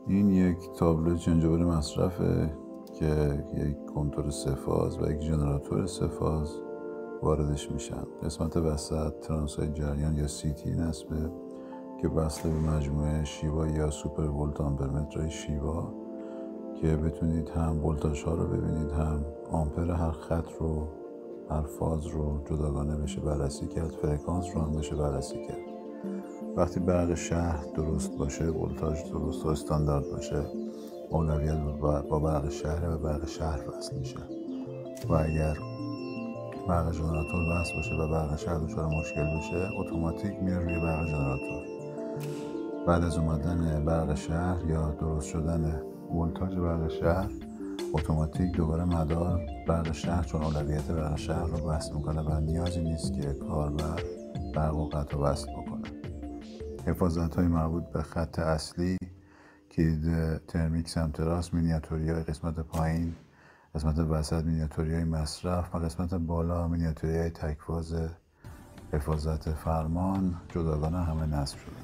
این یک تابلو چنجابر مصرفه که یک کنتور 3 فاز و یک ژنراتور 3 فاز واردش میشن. قسمت وسط ترانس‌های جریان یا CT نصبه که وصل به مجموعه شیوا یا سوپر ولت آمپرمترهای شیوا که بتونید هم ولتاژ ها رو ببینید، هم آمپر هر خط رو، هر فاز رو جداگانه بشه بررسی کرد، فرکانس رو هم بشه بررسی کرد. وقتی برق شهر درست باشه، ولتاژ درست و استاندارد باشه، اولویت با برق شهر و برق شهر وصل میشه. و اگر برق ژنراتور وصل باشه و برق شهر دچار مشکل بشه، اتوماتیک میره روی برق ژنراتور. بعد از اومدن برق شهر یا درست شدن ولتاژ برق شهر، اتوماتیک دوباره مدار برق شهر، چون اولویت برق شهر رو وصل میکنه و نیازی نیست که کاربر برق و قطع وصل بکنه. حفاظت های مربوط به خط اصلی، کلید ترمیک سمت راست، مینیاتوری های قسمت پایین، قسمت وسط مینیاتوری های مصرف و قسمت بالا مینیاتوری های تکفاز حفاظت فرمان جداگانه همه نصب شده.